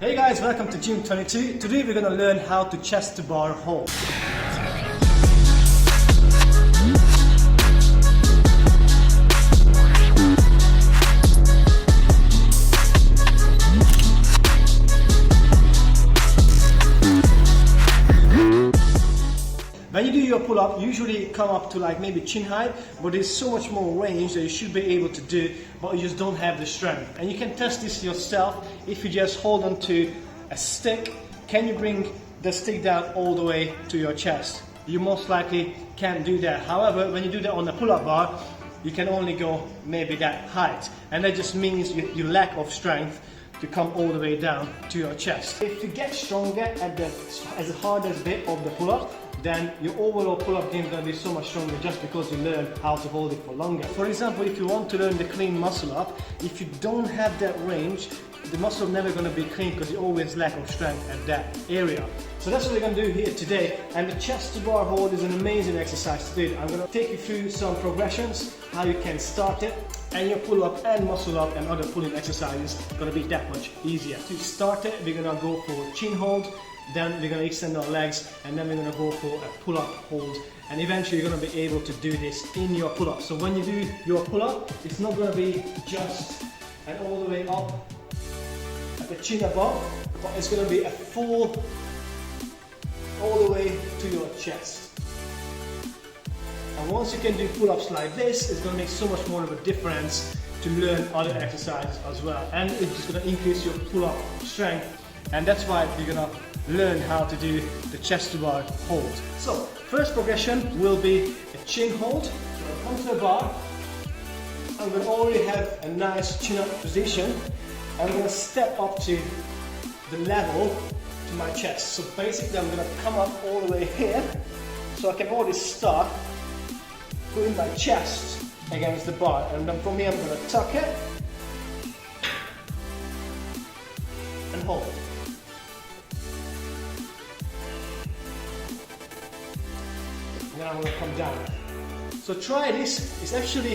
Hey guys, welcome to GYM-22. Today we're going to learn how to chest to bar hold. When you do your pull-up, usually come up to like maybe chin height, but there's so much more range that you should be able to do, but you just don't have the strength. And you can test this yourself if you just hold on to a stick. Can you bring the stick down all the way to your chest? You most likely can't do that. However, when you do that on the pull-up bar, you can only go maybe that height. And that just means your lack of strength to come all the way down to your chest. If you get stronger at the hardest bit of the pull-up, then your overall pull-up game is going to be so much stronger just because you learn how to hold it for longer. For example, if you want to learn the clean muscle up, if you don't have that range, the muscle is never going to be clean because you always lack of strength at that area. So that's what we're going to do here today, and the chest to bar hold is an amazing exercise to do. I'm going to take you through some progressions, how you can start it, and your pull up and muscle up and other pulling exercises are going to be that much easier. To start it, we're going to go for chin hold, then we're going to extend our legs, and then we're going to go for a pull-up hold, and eventually you're going to be able to do this in your pull-up. So when you do your pull-up, it's not going to be just and all the way up at the chin above, but it's going to be a full all the way to your chest. And once you can do pull-ups like this, it's going to make so much more of a difference to learn other exercises as well, and it's just going to increase your pull-up strength, and that's why you're going to learn how to do the chest to bar hold. So first progression will be a chin hold. So I come to the bar, I'm going to already have a nice chin up position. I'm going to step up to the level to my chest. So basically I'm going to come up all the way here, so I can already start putting my chest against the bar, and then from here I'm going to tuck it and hold. And then I'm going to come down. So try this. It's actually,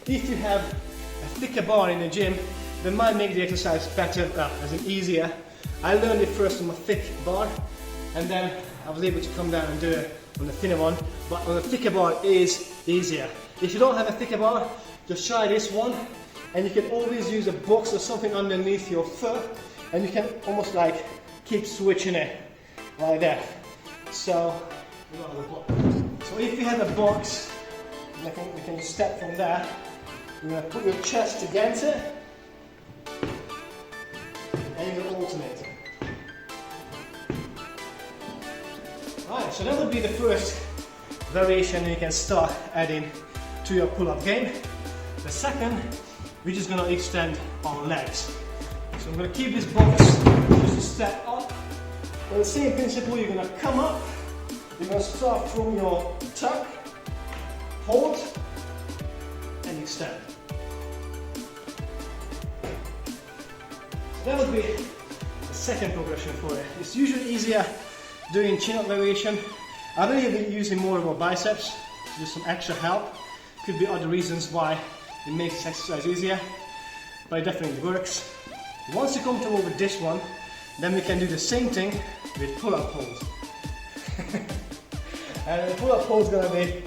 if you have a thicker bar in the gym, that might make the exercise better, as in easier. I learned it first on a thick bar, and then I was able to come down and do it on the thinner one. But on a thicker bar is easier. If you don't have a thicker bar, just try this one, and you can always use a box or something underneath your foot, and you can almost like keep switching it like that. So if you have a box, you can step from there. You're going to put your chest against it, and you're going to alternate. Right, so that would be the first variation you can start adding to your pull-up game. The second, we're just going to extend our legs. So I'm going to keep this box just a step up. With the same principle, you're going to come up. You're going to start from your tuck, hold, and extend. So that would be the second progression for it. It's usually easier doing chin-up variation. I believe we're using more of our biceps to do some extra help. Could be other reasons why it makes this exercise easier, but it definitely works. Once you're comfortable with this one, then we can do the same thing with pull-up holds. And the pull-up hold is going to be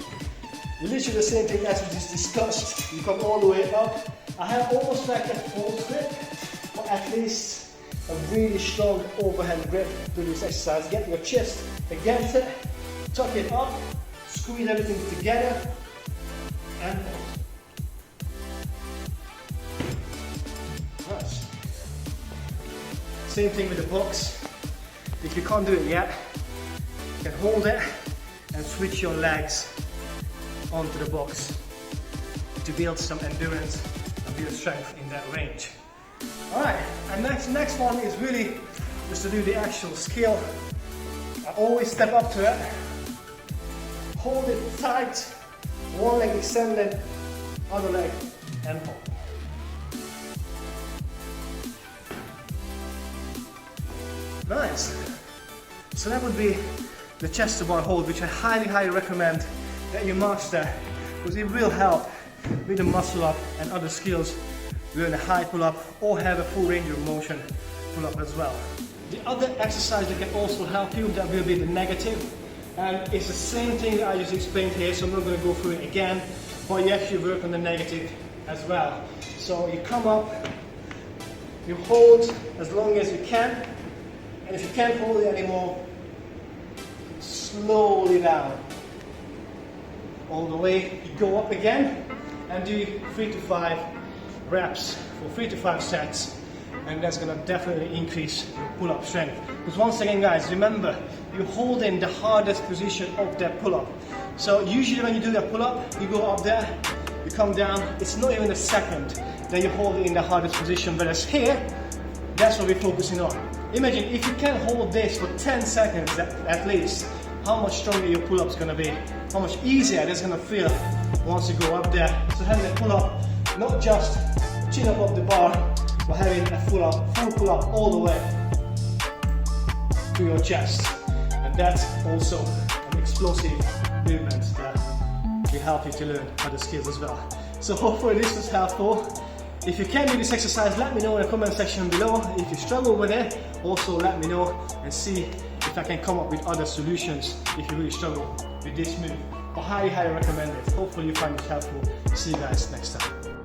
literally the same thing as we just discussed. You come all the way up. I have almost like a full grip, or at least a really strong overhand grip to this exercise. Get your chest against it, tuck it up, squeeze everything together, and hold. Nice. Same thing with the box. If you can't do it yet, you can hold it and switch your legs onto the box to build some endurance and build strength in that range. Alright, and next one is really just to do the actual skill. I always step up to it, hold it tight, one leg extended, other leg, and hold. Nice. So that would be the chest to bar hold, which I highly recommend that you master, because it will help with the muscle up and other skills, learn a high pull up or have a full range of motion pull-up as well. The other exercise that can also help you, that will be the negative. And it's the same thing that I just explained here, so I'm not going to go through it again, but you actually work on the negative as well. So you come up, you hold as long as you can, and if you can't hold it anymore, slowly down. All the way, you go up again, and do 3 to 5 reps for 3 to 5 sets, and that's going to definitely increase your pull-up strength. Because once again guys, remember, you hold in the hardest position of that pull-up. So usually when you do that pull-up, you go up there, you come down, it's not even a second, then you hold it in the hardest position, whereas here, that's what we're focusing on. Imagine if you can hold this for 10 seconds at least, how much stronger your pull-up is going to be, how much easier it's going to feel once you go up there. So having a pull-up, not just chin up the bar, but having a full pull-up all the way to your chest. And that's also an explosive movement that will help you to learn other skills as well. So hopefully this was helpful. If you can do this exercise, let me know in the comment section below. If you struggle with it, also let me know and see if I can come up with other solutions if you really struggle with this move. But highly recommend it. Hopefully you find it helpful. See you guys next time.